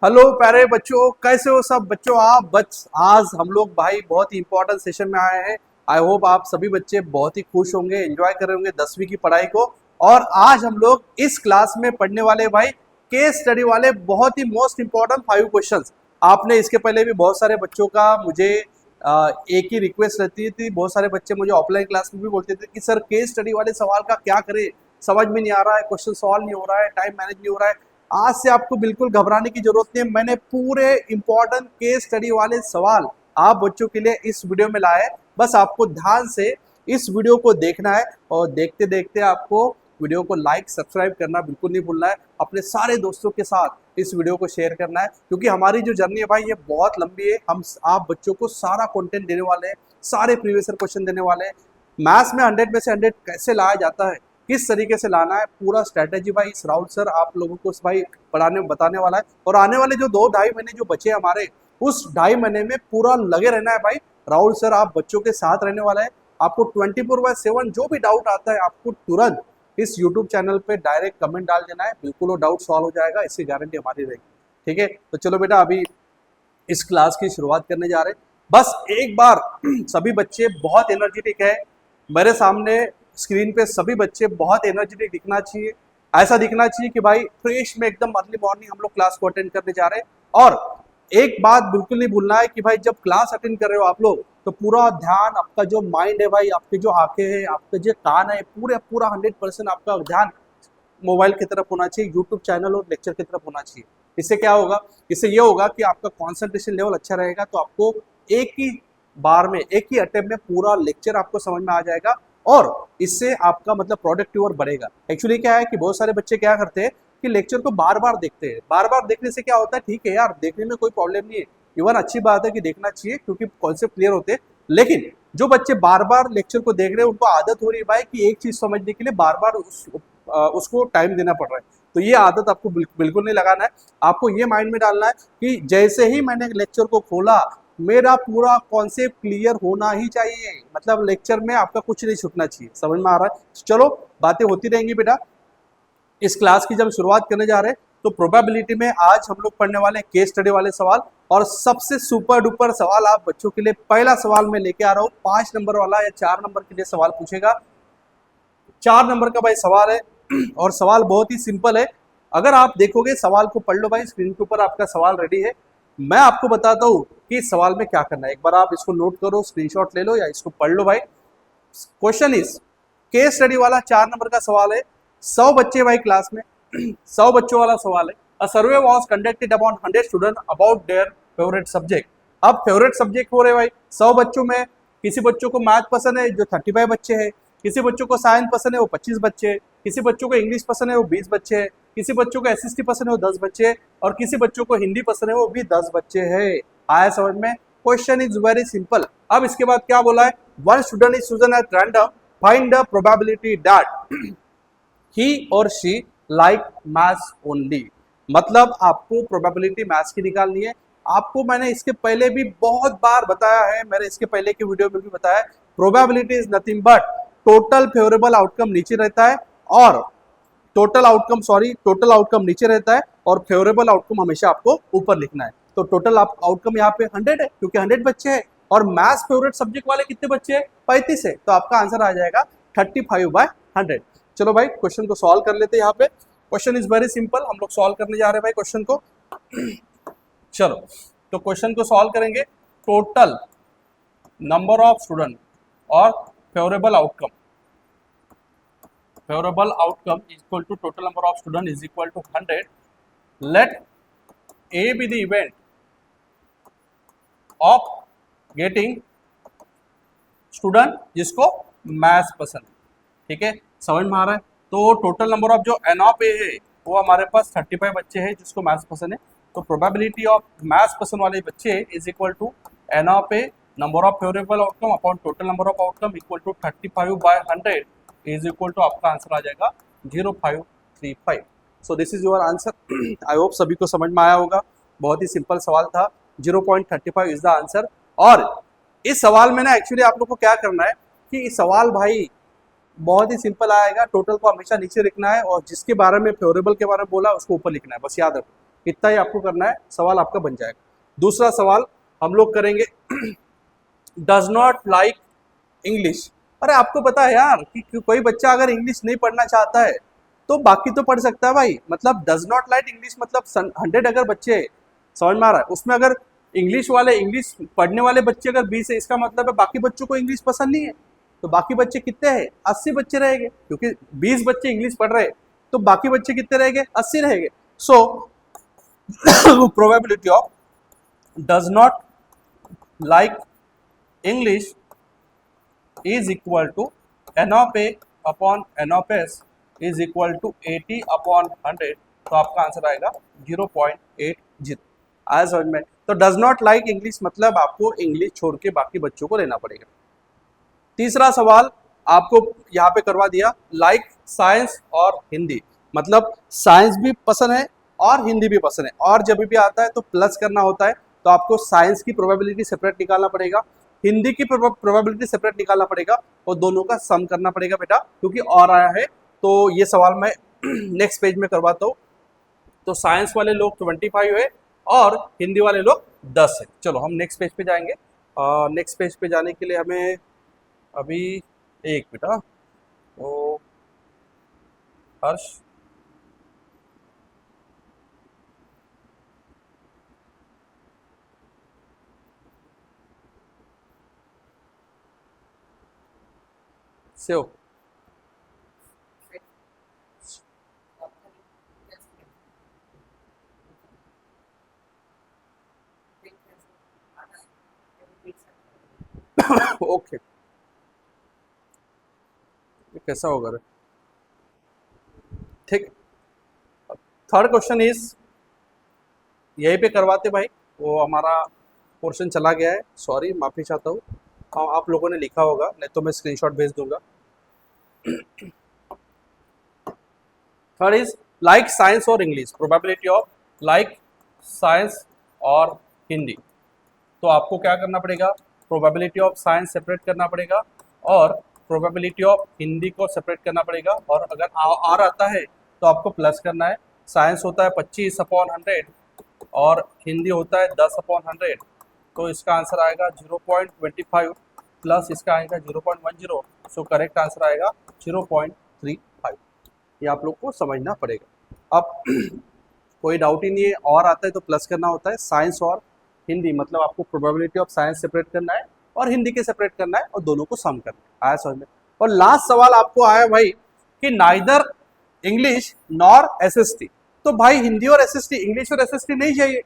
Hello प्यारे बच्चों, कैसे हो सब बच्चों आप। आज हम लोग भाई बहुत ही इंपॉर्टेंट सेशन में आए हैं। आई होप आप सभी बच्चे बहुत ही खुश होंगे, एंजॉय कर रहे होंगे 10वीं की पढ़ाई को। और आज हम लोग इस क्लास में पढ़ने वाले भाई केस स्टडी वाले बहुत ही मोस्ट इंपॉर्टेंट 5 क्वेश्चंस। आपने इसके पहले भी बहुत सारे बच्चों का मुझे एक ही रिक्वेस्ट रहती थी, बहुत सारे बच्चे मुझे ऑफलाइन क्लास में भी बोलते थे कि सर केस स्टडी वाले सवाल का क्या करें, समझ में नहीं आ रहा है, क्वेश्चन सॉल्व नहीं हो रहा है, टाइम मैनेज नहीं हो रहा है। आज से आपको बिल्कुल घबराने की जरूरत नहीं है। मैंने पूरे इंपॉर्टेंट केस स्टडी वाले सवाल आप बच्चों के लिए इस वीडियो में लाए हैं। बस आपको ध्यान से इस वीडियो को देखना है और देखते देखते आपको वीडियो को लाइक सब्सक्राइब करना बिल्कुल नहीं भूलना है। अपने सारे दोस्तों के साथ इस वीडियो को शेयर करना है, क्योंकि हमारी जो जर्नी है भाई ये बहुत लंबी है। हम आप बच्चों को सारा कंटेंट देने वाले हैं, सारे प्रीवियस ईयर क्वेश्चन देने वाले हैं। मैथ्स में 100 में से 100 कैसे लाया जाता है, किस तरीके से लाना है, पूरा स्ट्रैटेजी भाई इस राहुल सर आप लोगों को भाई पढ़ाने बताने वाला है। और आने वाले जो 2-2.5 महीने जो बचे हमारे, उस 2.5 महीने में पूरा लगे रहना है भाई। राहुल सर आप बच्चों के साथ रहने वाला है। आपको 24/7 जो भी डाउट आता है आपको तुरंत इस यूट्यूब चैनल पे डायरेक्ट कमेंट डाल देना है, बिल्कुल वो डाउट सॉल्व हो जाएगा, इसकी गारंटी हमारी रहेगी। ठीक है, तो चलो बेटा अभी इस क्लास की शुरुआत करने जा रहे हैं। बस एक बार सभी बच्चे बहुत एनर्जेटिक है, मेरे सामने स्क्रीन पे सभी बच्चे बहुत एनर्जेटिक दिखना चाहिए। ऐसा दिखना चाहिए कि भाई फ्रेश में एकदम अर्ली मॉर्निंग हम लोग क्लास को अटेंड करने जा रहे हैं। और एक बात बिल्कुल नहीं भूलना है कि भाई जब क्लास अटेंड कर रहे हो आप लोग, तो पूरा ध्यान आपका जो माइंड है भाई, आपके जो आंखें हैं, आपके जो कान है, पूरे पूरा 100% आपका ध्यान मोबाइल की तरफ होना चाहिए, यूट्यूब चैनल और लेक्चर की तरफ होना चाहिए। इससे क्या होगा, इससे ये होगा कि आपका कॉन्सेंट्रेशन लेवल अच्छा रहेगा, तो आपको एक ही बार में एक ही अटेम्प्ट में पूरा लेक्चर आपको समझ में आ जाएगा और इससे आपका मतलब प्रोडक्टिव और बढ़ेगा। एक्चुअली क्या है कि बहुत सारे बच्चे क्या करते हैं कि लेक्चर को बार बार देखते हैं। बार बार देखने से क्या होता है, ठीक है यार देखने में कोई प्रॉब्लम नहीं है, इवन अच्छी बात है कि देखना चाहिए क्योंकि कॉन्सेप्ट क्लियर होते हैं। लेकिन जो बच्चे बार बार लेक्चर को देख रहे हैं उनको आदत हो रही है भाई कि एक चीज समझने के लिए बार बार उसको टाइम देना पड़ रहा है। तो ये आदत आपको बिल्कुल नहीं लगाना है। आपको ये माइंड में डालना है कि जैसे ही मैंने लेक्चर को खोला मेरा पूरा कॉन्सेप्ट क्लियर होना ही चाहिए, मतलब लेक्चर में आपका कुछ नहीं छूटना चाहिए। समझ में आ रहा है? चलो बातें होती रहेंगी बेटा। इस क्लास की जब शुरुआत करने जा रहे हैं तो प्रोबेबिलिटी में आज हम लोग पढ़ने वाले केस स्टडी वाले सवाल। और सबसे सुपर डुपर सवाल आप बच्चों के लिए पहला सवाल मैं लेके आ रहा हूँ, 5 नंबर वाला या 4 नंबर के लिए सवाल पूछेगा। 4 नंबर का भाई सवाल है और सवाल बहुत ही सिंपल है। अगर आप देखोगे सवाल को पढ़ लो भाई, स्क्रीन के ऊपर आपका सवाल रेडी है। मैं आपको बताता हूँ कि इस सवाल में क्या करना है। एक बार आप इसको नोट करो, स्क्रीनशॉट ले लो या इसको पढ़ लो भाई। क्वेश्चन इज, केस स्टडी वाला 4 नंबर का सवाल है। 100 बच्चे भाई क्लास में 100 बच्चों वाला सवाल है। A survey was conducted about 100 student about their favourite subject. अब फेवरेट सब्जेक्ट हो रहे भाई 100 बच्चों में, किसी बच्चों को मैथ पसंद है जो 35 बच्चे हैं, किसी बच्चों को साइंस पसंद है वो 25 बच्चे हैं, किसी बच्चों को इंग्लिश पसंद है वो 20 बच्चे हैं, किसी बच्चों को एसएसटी पसंद है वो 10 बच्चे हैं और किसी बच्चों को हिंदी पसंद है वो भी 10 बच्चे हैं। आया समझ में? Question is very simple. अब इसके बाद क्या बोला है, one student is chosen at random, find the probability that he और शी लाइक मैथ्स ओनली। मतलब आपको प्रोबेबिलिटी मैथ्स की निकालनी है। आपको मैंने इसके पहले भी बहुत बार बताया है, मैंने इसके पहले की वीडियो में भी बताया है, probability is nothing but total favourable outcome नीचे रहता है और टोटल आउटकम नीचे रहता है और फेवरेबल आउटकम हमेशा आपको ऊपर लिखना है। तो टोटल आउटकम यहाँ पे 100 है क्योंकि 100 बच्चे हैं और मैथ्स फेवरेट सब्जेक्ट वाले कितने बच्चे हैं, 35 है। तो आपका आंसर आ जाएगा 35/100। चलो भाई क्वेश्चन को सॉल्व कर लेते हैं। यहाँ पे क्वेश्चन इज वेरी सिंपल, हम लोग सॉल्व करने जा रहे हैं भाई क्वेश्चन को। चलो तो क्वेश्चन को सॉल्व करेंगे। टोटल नंबर ऑफ स्टूडेंट और favourable outcome is equal to total number of student is equal to 100. Let A be the event of getting student जिसको मैथ्स पसंद है। ठीक है, समझ में आ रहा है? तो टोटल नंबर ऑफ जो एन ऑफ ए है वो हमारे पास 35 बच्चे हैं जिसको मैथ्स पसंद है। तो प्रोबेबिलिटी ऑफ मैथ्स पसंद वाले बच्चे is equal to n of A number of favourable outcome upon total number of outcome equal to 35/100 is equal to आपका आंसर आ जाएगा 0535। So this is your answer. I hope सभी को समझ में आया होगा, बहुत ही सिंपल सवाल था। 0.35 इज द आंसर। और इस सवाल में ना एक्चुअली आप लोग को क्या करना है कि इस सवाल भाई बहुत ही सिंपल आएगा। टोटल को हमेशा नीचे लिखना है और जिसके बारे में फेवरेबल के बारे में बोला उसको ऊपर लिखना है, बस याद रखो। इतना ही आपको करना है, सवाल आपका बन जाएगा। दूसरा सवाल हम लोग करेंगे डज नॉट लाइक इंग्लिश। अरे आपको पता है यार कि कोई बच्चा अगर इंग्लिश नहीं पढ़ना चाहता है तो बाकी तो पढ़ सकता है भाई। मतलब डज नॉट लाइक इंग्लिश मतलब 100 अगर बच्चे, समझ में आ रहा है, उसमें अगर इंग्लिश वाले, इंग्लिश पढ़ने वाले बच्चे अगर 20 है, इसका मतलब है बाकी बच्चों को इंग्लिश पसंद नहीं है। तो बाकी बच्चे कितने हैं? 80 बच्चे रहेंगे, क्योंकि 20 बच्चे इंग्लिश पढ़ रहे हैं तो बाकी बच्चे कितने रहेंगे? 80 रहेंगे। सो probability of does not like English is equal to n of a upon n of s is equal to 80 upon 100। तो आपका आंसर आएगा 0.80। आया समझ में? तो डज नॉट लाइक इंग्लिश मतलब आपको इंग्लिश छोड़ के बाकी बच्चों को लेना पड़ेगा। तीसरा सवाल आपको यहाँ पे करवा दिया, लाइक साइंस और हिंदी, मतलब साइंस भी पसंद है और हिंदी भी पसंद है, और जब भी आता है तो प्लस करना होता है, तो आपको साइंस की प्रोबेबिलिटी सेपरेट निकालना पड़ेगा, हिंदी की प्रोबेबिलिटी सेपरेट निकालना पड़ेगा, और दोनों का सम करना पड़ेगा बेटा, क्योंकि और आया है। तो ये सवाल मैं नेक्स्ट पेज में करवाता हूँ। तो साइंस वाले लोग 25 है और हिंदी वाले लोग 10 है। चलो हम नेक्स्ट पेज पे जाएंगे। नेक्स्ट पेज पे जाने के लिए हमें अभी एक बेटा, तो हर्ष से हो, ओके कैसा होगा रे? ठीक। थर्ड क्वेश्चन इज यहीं पे करवाते भाई, वो हमारा पोर्शन चला गया है, सॉरी माफी चाहता हूँ। हाँ आप लोगों ने लिखा होगा, नहीं तो मैं स्क्रीनशॉट भेज दूंगा। थर्ड इज लाइक साइंस और English, probability of like science और हिंदी। तो आपको क्या करना पड़ेगा? प्रोबेबिलिटी ऑफ साइंस सेपरेट करना पड़ेगा और प्रोबेबिलिटी ऑफ हिंदी को सेपरेट करना पड़ेगा, और अगर आर आता है तो आपको प्लस करना है। साइंस होता है 25/100 और हिंदी होता है 10/100, तो इसका आंसर आएगा 0.25 प्लस इसका आएगा 0.10। सो करेक्ट आंसर आएगा 0.35। ये आप लोग को समझना पड़ेगा। अब कोई डाउट ही नहीं है, और आता है तो प्लस करना होता है। साइंस और हिंदी मतलब आपको प्रोबेबिलिटी ऑफ साइंस सेपरेट करना है और हिंदी के सेपरेट करना है, और दोनों को सम करना है। आया समझ में? और लास्ट सवाल आपको आया भाई कि नाइदर इंग्लिश नॉर एसएसटी। तो भाई हिंदी और एसएसटी, इंग्लिश और एसएसटी नहीं चाहिए,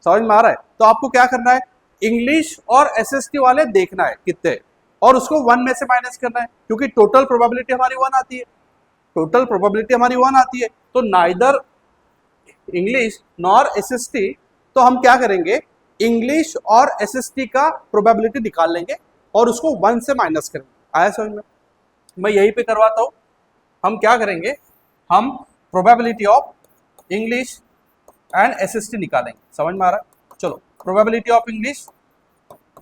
समझ में आ रहा है? तो आपको क्या करना है? इंग्लिश और एसएसटी वाले देखना है कितने, और उसको 1 में से माइनस करना है, क्योंकि टोटल प्रोबेबिलिटी हमारी 1 आती है। टोटल प्रोबेबिलिटी हमारी 1 आती है, तो नाइदर इंग्लिश नॉर एसएसटी, तो हम क्या करेंगे? इंग्लिश और एसएसटी का प्रोबेबिलिटी निकाल लेंगे और उसको 1 से माइनस करेंगे। आया समझ में? मैं यहीं पे करवाता हूं। हम क्या करेंगे? हम probability of English and SST निकालेंगे। समझ में आ रहा है? चलो probability of English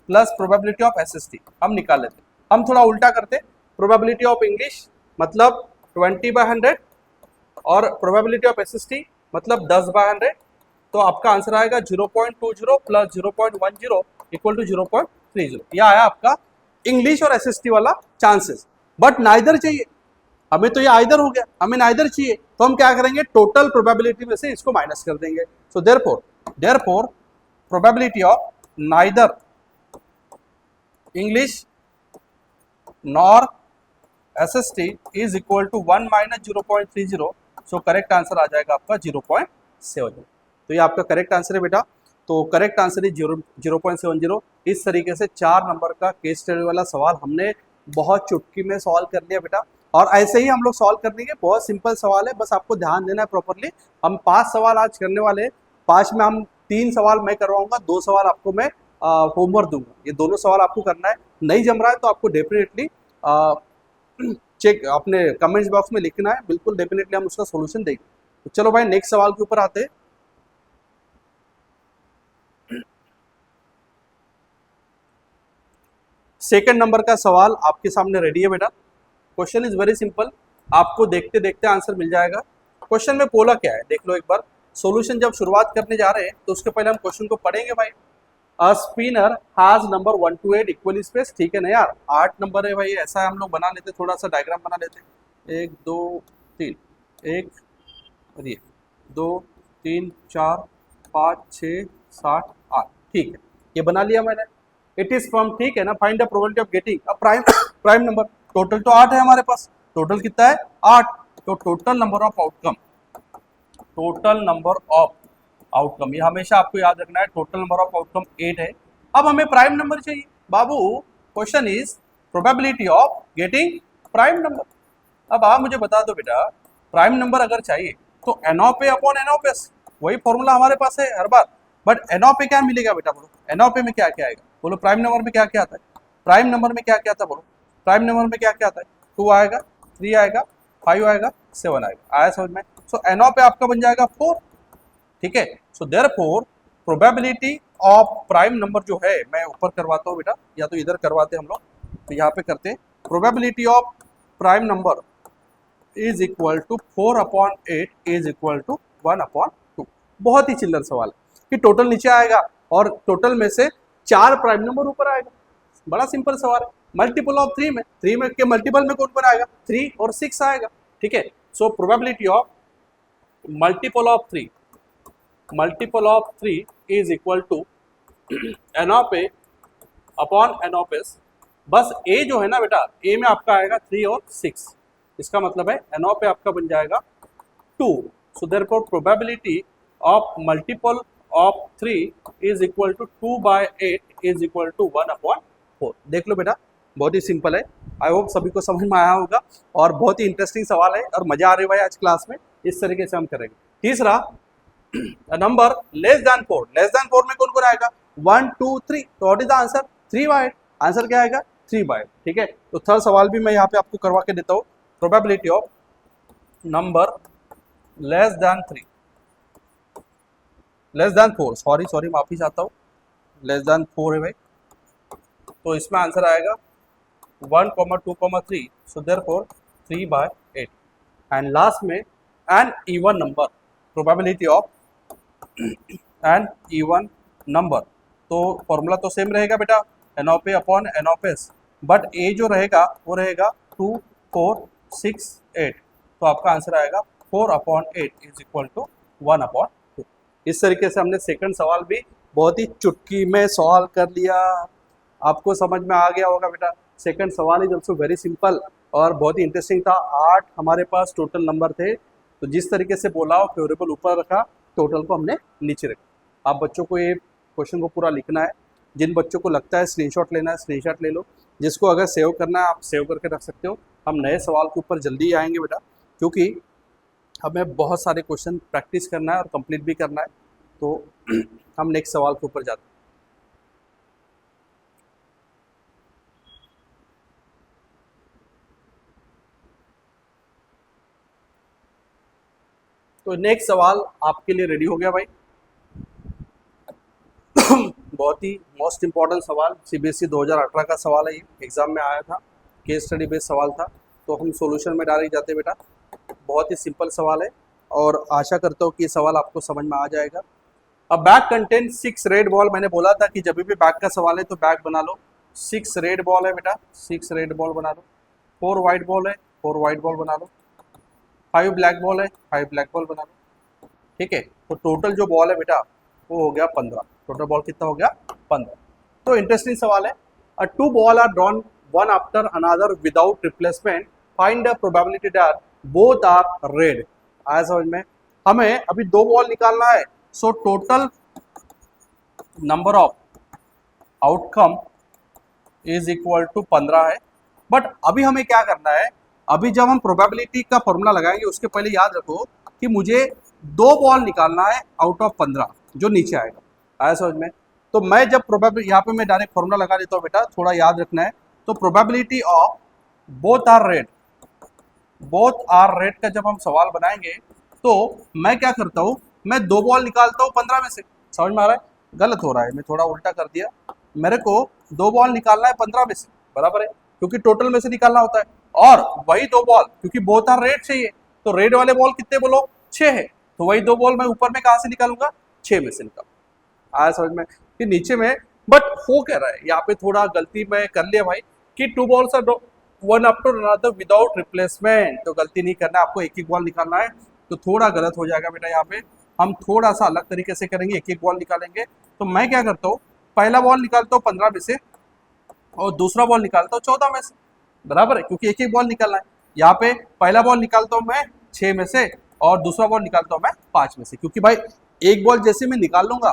plus probability of SST हम निकाल लेते हैं। हम थोड़ा उल्टा करते, प्रोबेबिलिटी ऑफ इंग्लिश मतलब 20/100 और प्रोबेबिलिटी ऑफ एसएसटी मतलब 10/100। तो आपका आंसर आएगा 0.20 प्लस 0.10 इक्वल टू 0.30। यह आया आपका इंग्लिश और एसएसटी वाला चांसेस। बट नाइदर चाहिए हमें, तो ये आइदर हो गया, हमें नाइदर चाहिए, तो हम क्या करेंगे? टोटल प्रोबेबिलिटी में से इसको माइनस कर देंगे। So therefore probability of neither English nor SST is equal to 1 minus 0.30। So correct answer आ जाएगा आपका 0.70। तो ये आपका करेक्ट आंसर है बेटा। तो करेक्ट आंसर इज 0.70। इस तरीके से 4 नंबर का केस स्टडी वाला सवाल हमने बहुत चुटकी में सॉल्व कर लिया बेटा, और ऐसे ही हम लोग सॉल्व कर देंगे। बहुत सिंपल सवाल है, बस आपको ध्यान देना है प्रॉपरली। हम 5 सवाल आज करने वाले हैं। 5 में हम 3 सवाल मैं करवाऊंगा, 2 सवाल आपको मैं होमवर्क दूंगा। ये दोनों सवाल आपको करना है। नहीं जम रहा है तो आपको डेफिनेटली चेक अपने कमेंट्स बॉक्स में लिखना है, बिल्कुल डेफिनेटली हम उसका सोल्यूशन देंगे। तो चलो भाई नेक्स्ट सवाल के ऊपर आते हैं। सेकंड नंबर का सवाल आपके सामने रेडी है बेटा। क्वेश्चन इज वेरी सिंपल, आपको देखते देखते आंसर मिल जाएगा। क्वेश्चन में बोला क्या है देख लो एक बार। सॉल्यूशन जब शुरुआत करने जा रहे हैं तो उसके पहले हम क्वेश्चन को पढ़ेंगे भाई। A spinner has number 1 to 8 equally space, ठीक है ना यार, 8 नंबर है भाई, ऐसा हम लोग बना लेते, थोड़ा सा डायग्राम बना लेते, 1 2 3, 1 और ये 2 3 4 5 6 7 8, ठीक है, ये बना लिया मैंने। इट इज फ्रॉम, ठीक है ना, find the probability of getting a prime prime number. Total तो 8 है हमारे पास, टोटल कितना है 8, तो total number of outcome, total number of outcome, ये हमेशा आपको याद रखना है, टोटल नंबर ऑफ आउटकम 8 है। अब हमें प्राइम नंबर चाहिए बाबू, question is probability of getting prime number. अब आप मुझे बता दो बेटा, प्राइम नंबर अगर चाहिए तो n of A upon N of S, वही फॉर्मूला हमारे पास है हर बार, बट एन ऑफ ए क्या मिलेगा बेटा, बोलो एन ऑफ ए में क्या क्या आएगा, बोलो प्राइम नंबर में क्या क्या आता है, प्राइम नंबर में क्या क्या आता है, बोलो प्राइम नंबर में क्या क्या आता है, 2 आएगा, 3 आएगा, 5 आएगा, 7 आएगा, आया समझ में। सो एन ऑफ ए आपका बन जाएगा 4, ठीक है। सो therefore probability of prime number जो है, मैं ऊपर करवाता हूँ बेटा, या तो इधर करवाते हम लोग, तो यहाँ पे करते हैं, probability of prime number is equal to 4 upon 8 is equal to 1 upon 2। बहुत ही चिल्लर सवाल है कि टोटल नीचे आएगा और टोटल में से 4 प्राइम नंबर ऊपर आएगा, बड़ा सिंपल सवाल है। मल्टीपल ऑफ 3 में, 3 में के मल्टीपल में कौन पर आएगा, 3 और 6 आएगा, ठीक है। So probability of multiple of 3, multiple of 3 is equal to n of A upon N of S. बस ए जो है ना बेटा, ए में आपका आएगा 3 और 6, इसका मतलब है एन ऑफ ए आपका बन जाएगा 2। So therefore probability of multiple of 3 is equal to 2/8 is equal to 1 upon 4। देख लो बेटा, बहुत ही सिंपल है, आई होप सभी को समझ में आया होगा, और बहुत ही इंटरेस्टिंग सवाल है और मजा आ रही है भाई आज क्लास में, इस तरीके से हम करेंगे। तीसरा, number less than 4, less than 4 में कौन कौन आएगा, 1 2 3, तो what is the answer, 3/8, answer क्या आएगा 3/8, ठीक है। तो थर्ड सवाल भी मैं यहाँ पे आपको करवा के देता हूँ, probability of number less than 3, less than 4, sorry माफी चाहता हूँ, लेस देन 4 है भाई, तो इसमें आंसर आएगा 1, 2, 3, सो देयरफॉर 3/8। एंड लास्ट में an even number, probability of an even number, तो फॉर्मूला तो सेम रहेगा बेटा, N of A upon N of S, but A जो रहेगा वो रहेगा 2 4 6 8, तो आपका आंसर आएगा 4 upon 8 is equal to 1 upon 2। इस तरीके से हमने सेकंड सवाल भी बहुत ही चुटकी में सॉल्व कर लिया, आपको समझ में आ गया होगा बेटा। सेकंड सवाल इज ऑल्सो वेरी सिंपल और बहुत ही इंटरेस्टिंग था। 8 हमारे पास टोटल नंबर थे, तो जिस तरीके से बोला हो, फेवरेबल ऊपर रखा, टोटल को हमने नीचे रखा। आप बच्चों को ये क्वेश्चन को पूरा लिखना है, जिन बच्चों को लगता है स्क्रीनशॉट लेना है स्क्रीनशॉट ले लो, जिसको अगर सेव करना है आप सेव करके रख सकते हो। हम नए सवाल के ऊपर जल्दी आएंगे बेटा, क्योंकि हमें बहुत सारे क्वेश्चन प्रैक्टिस करना है और कंप्लीट भी करना है, तो हम नेक्स्ट सवाल के ऊपर जाते हैं। तो नेक्स्ट सवाल आपके लिए रेडी हो गया भाई। बहुत ही मोस्ट इंपॉर्टेंट सवाल, सीबीएसई 2018 का सवाल है, ये एग्जाम में आया था, केस स्टडी बेस्ड सवाल था, तो हम सॉल्यूशन में डायरेक्ट जाते बेटा। बहुत ही सिंपल सवाल है और आशा करता हूँ कि ये सवाल आपको समझ में आ जाएगा। अब बैग कंटेंट 6 रेड बॉल, मैंने बोला था कि जब भी बैग का सवाल है तो बैग बना लो। 6 रेड बॉल है बेटा, 6 रेड बॉल बना लो। 4 वाइट बॉल है, 4 वाइट बॉल बना लो। 5 ब्लैक बॉल है, 5 ब्लैक बॉल बना लो, ठीक है। तो टोटल जो बॉल है बेटा वो हो गया 15, टोटल बॉल कितना हो गया 15। तो इंटरेस्टिंग सवाल है, 2 ball are drawn one after another without replacement, find the probability that both are red. आया समझ में, हमें अभी 2 बॉल निकालना है, so total number of outcome is equal to 15 है। बट अभी हमें क्या करना है, अभी जब हम प्रोबेबिलिटी का फॉर्मूला लगाएंगे उसके पहले याद रखो कि मुझे 2 बॉल निकालना है आउट ऑफ 15 जो नीचे आएगा। आया समझ में, तो मैं जब प्रोबेबिलिटी, यहाँ पे मैं डायरेक्ट फॉर्मूला लगा देता हूँ बेटा, थोड़ा याद रखना है। तो probability of both are red, both are red का जब हम सवाल बनाएंगे तो मैं क्या करता हूँ, मैं 2 बॉल निकालता हूँ 15 में से। समझ में आ रहा है, गलत हो रहा है, मैं थोड़ा उल्टा कर दिया, मेरे को 2 बॉल निकालना है 15 में से, बराबर है, क्योंकि टोटल में से निकालना होता है। और वही 2 बॉल, क्योंकि बोथ आर रेड चाहिए, तो रेड वाले बॉल कितने बोलो 6 है, तो वही 2 बॉल मैं ऊपर में कहाँ से निकालूंगा, 6 में से निकालूंगा। आया समझ में कि नीचे में, बट हो क्या रहा है यहाँ पे, थोड़ा गलती मैं कर लिया भाई कि 2 balls are 1 after another without replacement. तो गलती नहीं करना, आपको एक एक बॉल निकालना है, तो थोड़ा गलत हो जाएगा बेटा। यहाँ पे हम थोड़ा सा अलग तरीके से करेंगे, एक एक बॉल निकालेंगे। तो मैं क्या करता हूँ, पहला बॉल निकालता हूँ 15 में से और दूसरा बॉल निकालता हूँ 14 में से, बराबर है, क्योंकि एक एक बॉल निकालना है। यहाँ पे पहला बॉल निकालता हूँ मैं 6 में से और दूसरा बॉल निकालता हूँ मैं 5 में से, क्योंकि भाई एक बॉल जैसे मैं निकाल लूंगा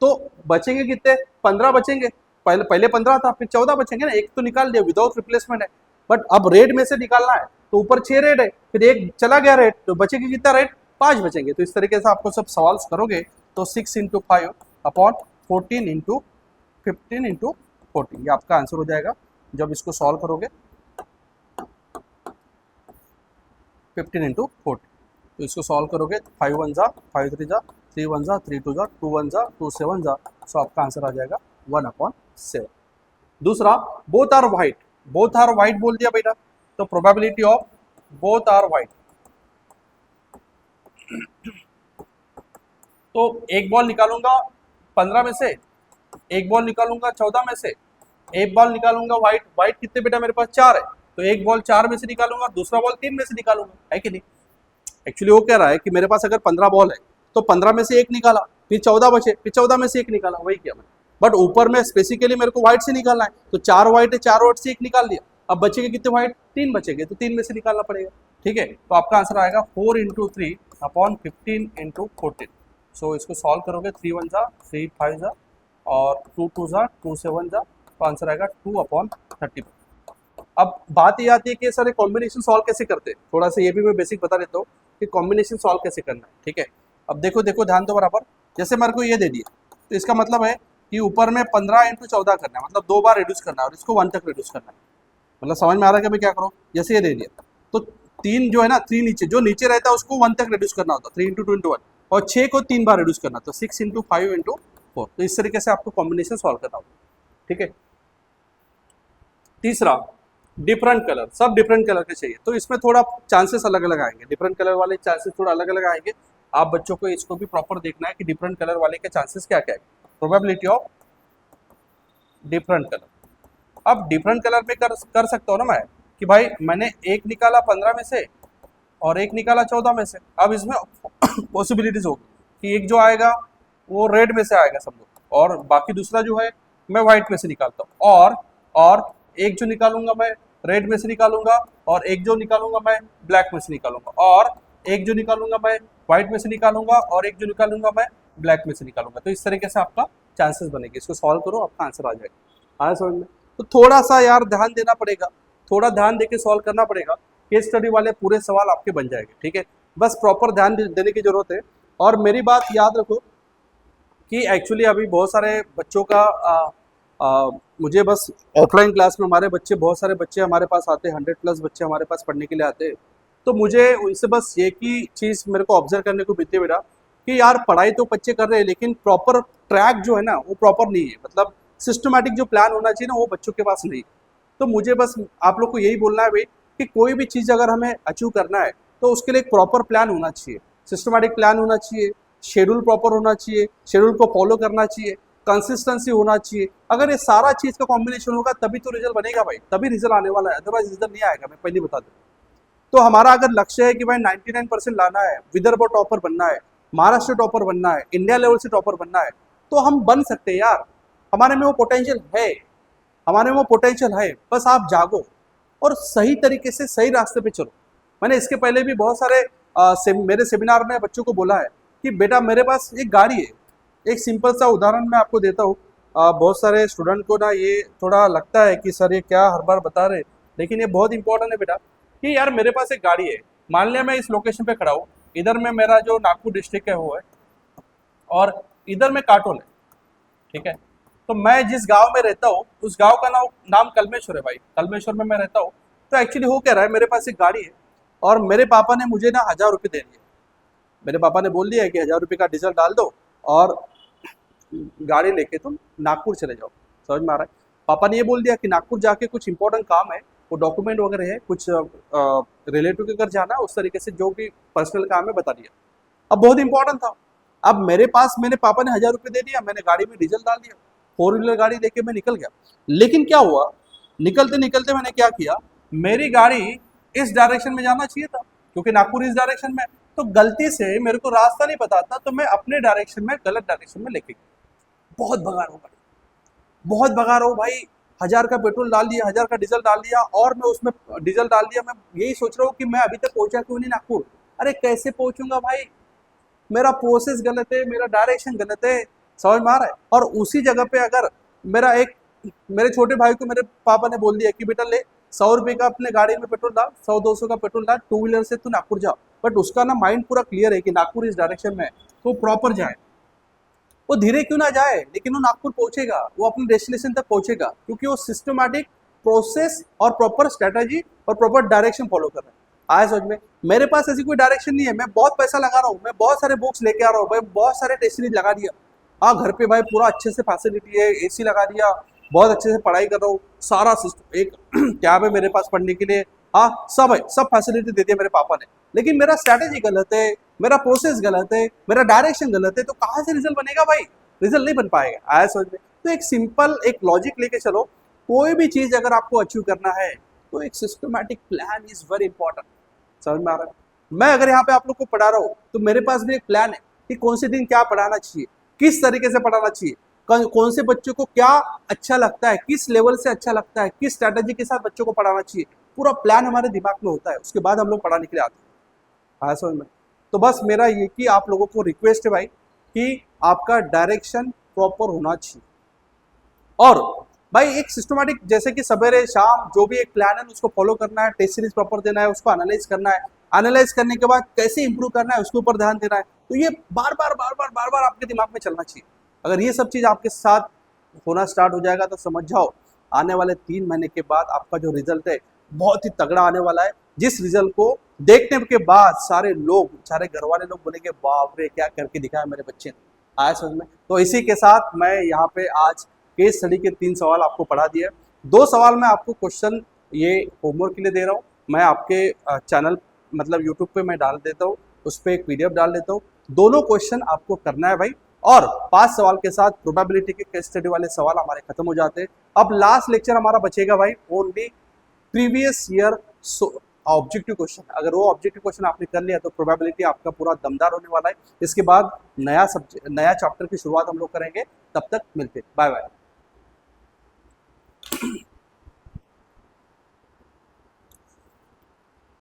तो बचेंगे कितने, 15 बचेंगे। पहले 15 था, फिर 14 बचेंगे ना, एक तो निकाल दिया विदाउट रिप्लेसमेंट है। बट अब रेड में से निकालना है तो ऊपर 6 रेड है, फिर एक चला गया रेड, तो बचेगी कितना रेड, 5 बचेंगे। तो इस तरीके से आपको सब सवाल करोगे तो 6 इंटू 5 अपॉन 14 इंटू 15 इंटू 14 ये आपका आंसर हो जाएगा जब इसको सॉल्व करोगे। 15 इंटू 40, तो इसको सॉल्व करोगे 5 1 जा 5 3 जा 3 1 जा 3 2 जा 2 1 जा 2 7 जा, सो आपका आंसर आ जाएगा 1/7। दूसरा, both are white, both are white बोल दिया बेटा, तो probability of both are white, तो एक बॉल निकालूंगा 15 में से, एक बॉल निकालूंगा 14 में से, एक बॉल निकालूंगा व्हाइट, व्हाइट कितने बेटा मेरे पास 4 है, तो एक बॉल 4 में से निकालूंगा, दूसरा बॉल 3 में से निकालूंगा, है कि नहीं। एक्चुअली वो कह रहा है कि मेरे पास अगर 15 बॉल है तो 15 में से एक निकाला, फिर 14 बचे, फिर 14 में से एक निकाला, वही किया मैंने। बट ऊपर में स्पेसिफिकली मेरे को व्हाइट से निकालना है, तो 4 व्हाइट है, 4 व्हाइट से एक निकाल दिया, अब बचेंगे कितने व्हाइट, 3 बचेंगे, तो 3 में से निकालना पड़ेगा, ठीक है। तो आपका आंसर आएगा 4 इंटू 3 अपॉन 15 इंटू 14। सो इसको सॉल्व करोगे 3 1 जा 3 5 जा और 2 2 जा 2 7 जा, तो आंसर आएगा 2/30। अब बात ये आती है कि सर कॉम्बिनेशन सॉल्व कैसे करते हैं, थोड़ा सा ये भी मैं बेसिक बता देता हूँ कि कॉम्बिनेशन सॉल्व कैसे करना है, ठीक है। अब देखो देखो ध्यान दो बराबर, जैसे मेरे को ये दे दिया, तो इसका मतलब है कि ऊपर में 15 इंटू 14 करना है, मतलब 2 बार रिड्यूस करना है और इसको 1 तक रिड्यूस करना है। मतलब समझ में आ रहा है कि मैं क्या करूँ, जैसे ये दे दिया तो 3 जो है ना, 3 नीचे जो नीचे रहता है उसको 1 तक रिड्यूस करना होता है, 3 इंटू 2 इंटू 1, और 6 को 3 बार रिड्यूस करना, तो 6 इंटू 5 इंटू 4। तो इस तरीके से आपको कॉम्बिनेशन सॉल्व करना होगा, ठीक है। तीसरा, डिफरेंट कलर, सब डिफरेंट कलर के चाहिए, तो इसमें थोड़ा चांसेस अलग अलग आएंगे, डिफरेंट कलर वाले चांसेस थोड़ा अलग अलग आएंगे। आप बच्चों को इसको भी प्रॉपर देखना है कि डिफरेंट कलर वाले के चांसेस क्या क्या है, प्रोबेबिलिटी ऑफ डिफरेंट कलर। अब डिफरेंट कलर में कर सकता हूँ ना मैं कि भाई मैंने एक निकाला 15 में से और एक निकाला 14 में से, अब इसमें पॉसिबिलिटीज होगी कि एक जो आएगा वो रेड में से आएगा सब लोग, और बाकी दूसरा जो है मैं व्हाइट में से निकालता हूँ, और एक जो निकालूंगा मैं रेड में से निकालूंगा, और एक जो निकालूंगा मैं ब्लैक में से निकालूंगा, और एक जो निकालूंगा मैं व्हाइट में से निकालूंगा, और एक जो निकालूंगा मैं ब्लैक में से निकालूंगा। तो इस तरीके से आपका चांसेस बनेंगे, इसको सॉल्व करो आपका आंसर आ जाएगा। आया समझ में, तो थोड़ा सा यार ध्यान देना पड़ेगा, थोड़ा ध्यान देके सॉल्व करना पड़ेगा, केस स्टडी वाले पूरे सवाल आपके बन जाएंगे, ठीक है। बस प्रॉपर ध्यान देने की जरूरत है। और मेरी बात याद रखो कि एक्चुअली अभी बहुत सारे बच्चों का मुझे बस ऑफलाइन क्लास में हमारे बच्चे, बहुत सारे बच्चे हमारे पास आते हैं, 100+ बच्चे हमारे पास पढ़ने के लिए आते हैं, तो मुझे उनसे बस ये की चीज़ मेरे को ऑब्जर्व करने को मिलती है बेटा कि यार पढ़ाई तो बच्चे कर रहे हैं लेकिन प्रॉपर ट्रैक जो है ना वो प्रॉपर नहीं है, मतलब सिस्टमैटिक जो प्लान होना चाहिए ना वो बच्चों के पास नहीं। तो मुझे बस आप लोग को यही बोलना है भाई कि कोई भी चीज़ अगर हमें अचीव करना है तो उसके लिए एक प्रॉपर प्लान होना चाहिए, सिस्टमैटिक प्लान होना चाहिए, शेड्यूल प्रॉपर होना चाहिए, शेड्यूल को फॉलो करना चाहिए, कंसिस्टेंसी होना चाहिए। अगर ये सारा चीज़ का कॉम्बिनेशन होगा तभी तो रिजल्ट बनेगा भाई, तभी रिजल्ट आने वाला है, अदरवाइज रिजल्ट नहीं आएगा, मैं पहले बता दूँ। तो हमारा अगर लक्ष्य है कि भाई 99% लाना है, विदर्भ टॉपर बनना है, महाराष्ट्र टॉपर बनना है, इंडिया लेवल से टॉपर बनना है, तो हम बन सकते हैं यार, हमारे में वो पोटेंशियल है, हमारे में वो पोटेंशियल है, बस आप जागो और सही तरीके से सही रास्ते पे चलो। मैंने इसके पहले भी बहुत सारे मेरे सेमिनार में बच्चों को बोला है कि बेटा मेरे पास एक गाड़ी है, एक सिंपल सा उदाहरण मैं आपको देता हूँ। बहुत सारे स्टूडेंट को ना ये थोड़ा लगता है कि सर ये क्या हर बार बता रहे, लेकिन ये बहुत इंपॉर्टेंट है बेटा कि यार मेरे पास एक गाड़ी है, मान लिया मैं इस लोकेशन पे खड़ा हूँ, इधर में मेरा जो नागपुर डिस्ट्रिक्ट है वो है और इधर में काटोल है, ठीक है। तो मैं जिस गांव में रहता हूँ उस गांव का नाम कलमेश्वर है भाई, कलमेश्वर में मैं रहता हूँ। तो एक्चुअली हो क्या रहा है, मेरे पास एक गाड़ी है और मेरे पापा ने मुझे ना 1000 रुपये दे दिए, मेरे पापा ने बोल दिया है कि 1000 रुपये का डीजल डाल दो और गाड़ी लेके तुम नागपुर चले जाओ। समझ में आ रहा है, पापा ने ये बोल दिया कि नागपुर जाके कुछ इंपॉर्टेंट काम है, वो डॉक्यूमेंट वगैरह है, कुछ रिलेटिव के घर जाना है, उस तरीके से जो भी पर्सनल काम है बता दिया। अब बहुत इंपॉर्टेंट था। अब मेरे पास मेरे पापा ने 1000 रुपये दे दिया, मैंने गाड़ी में डीजल डाल दिया, 4 व्हीलर गाड़ी लेके मैं निकल गया। लेकिन क्या हुआ, निकलते निकलते मैंने क्या किया, मेरी गाड़ी इस डायरेक्शन में जाना चाहिए था क्योंकि नागपुर इस डायरेक्शन में, तो गलती से मेरे को रास्ता नहीं पता था, तो मैं अपने डायरेक्शन में गलत डायरेक्शन में लेके गया। बहुत भगा रहा हूँ भाई, बहुत भगा रहा हूँ भाई। 1000 का पेट्रोल डाल दिया, 1000 का डीजल डाल दिया, और मैं उसमें डीजल डाल दिया। मैं यही सोच रहा हूँ कि मैं अभी तक पहुंचा क्यों नहीं नागपुर। अरे कैसे पहुंचूंगा भाई, मेरा प्रोसेस गलत है, मेरा डायरेक्शन गलत है, समझ में आ रहा है। और उसी जगह पे अगर मेरा एक, मेरे छोटे भाई को मेरे पापा ने बोल दिया कि बेटा ले 100 रुपये का अपने गाड़ी में पेट्रोल डाल, 100-200 का पेट्रोल डाल, 2 व्हीलर से तू नागपुर जा। बट उसका ना माइंड पूरा क्लियर है कि नागपुर इस डायरेक्शन में है, तो प्रॉपर जाए। वो धीरे क्यों ना जाए, लेकिन वो नागपुर पहुंचेगा, वो अपने डेस्टिनेशन तक पहुंचेगा, क्योंकि वो सिस्टमैटिक प्रोसेस और प्रॉपर स्ट्रेटजी और प्रॉपर डायरेक्शन फॉलो कर रहा है। आया समझ में। मेरे पास ऐसी कोई डायरेक्शन नहीं है, मैं बहुत पैसा लगा रहा हूँ, मैं बहुत सारे बुक्स लेके आ रहा हूँ भाई, बहुत सारे टेस्ट सीरीज लगा दिया। हाँ, घर पे भाई पूरा अच्छे से फैसिलिटी है, एसी लगा दिया, बहुत अच्छे से पढ़ाई कर रहा हूँ, सारा सिस्टम, एक टैब है मेरे पास पढ़ने के लिए। हाँ, सब है, सब फैसिलिटी दे दिया मेरे पापा ने, लेकिन मेरा स्ट्रैटेजी गलत है, मेरा प्रोसेस गलत है, मेरा डायरेक्शन गलत है, तो कहाँ से रिजल्ट बनेगा भाई, रिजल्ट नहीं बन पाएगा। आया समझ में। तो एक सिंपल एक लॉजिक लेके चलो, कोई भी चीज अगर आपको अचीव करना है तो एक systematic plan is very important. समझ में आ रहा है। मैं अगर यहाँ पे आप लोग को पढ़ा रहा हूँ तो मेरे पास भी एक प्लान है कि कौन से दिन क्या पढ़ाना चाहिए, किस तरीके से पढ़ाना चाहिए, कौन से बच्चों को क्या अच्छा लगता है, किस लेवल से अच्छा लगता है, किस स्ट्रैटेजी के साथ बच्चों को पढ़ाना चाहिए, पूरा प्लान हमारे दिमाग में होता है, उसके बाद हम लोग पढ़ाने के लिए आते हैं। हाँ समझ में। तो बस मेरा ये कि आप लोगों को रिक्वेस्ट है भाई कि आपका डायरेक्शन प्रॉपर होना चाहिए, और भाई एक सिस्टमैटिक, जैसे कि सवेरे शाम जो भी एक प्लान है उसको फॉलो करना है, टेस्ट सीरीज प्रॉपर देना है, उसको एनालाइज करना है, एनालाइज करने के बाद कैसे इंप्रूव करना है उसके ऊपर ध्यान देना है। तो ये बार बार बार बार बार बार आपके दिमाग में चलना चाहिए। अगर ये सब चीज आपके साथ होना स्टार्ट हो जाएगा तो समझ जाओ आने वाले 3 महीने के बाद आपका जो रिजल्ट है बहुत ही तगड़ा आने वाला है, जिस रिजल्ट को देखने के बाद सारे लोग, सारे घर वाले लोग बोलेंगे बाप रे क्या करके दिखाया मेरे बच्चे ने। आया समझ में। तो इसी के साथ मैं यहाँ पे आज केस स्टडी के 3 सवाल आपको पढ़ा दिए, 2 सवाल मैं आपको क्वेश्चन ये होमवर्क के लिए दे रहा हूँ, मैं आपके चैनल मतलब यूट्यूब पे मैं डाल देता हूँ, उस पर एक पीडीएफ डाल देता हूँ, दोनों क्वेश्चन आपको करना है भाई। और 5 सवाल के साथ प्रोबेबिलिटी के केस स्टडी वाले सवाल हमारे खत्म हो जाते हैं। अब लास्ट लेक्चर हमारा बचेगा भाई only previous year objective question. अगर वो ऑब्जेक्टिव क्वेश्चन आपने कर लिया तो प्रोबेबिलिटी आपका पूरा दमदार होने वाला है। इसके बाद नया सब्जेक्ट, नया चैप्टर की शुरुआत हम लोग करेंगे। तब तक मिलते, बाय बाय।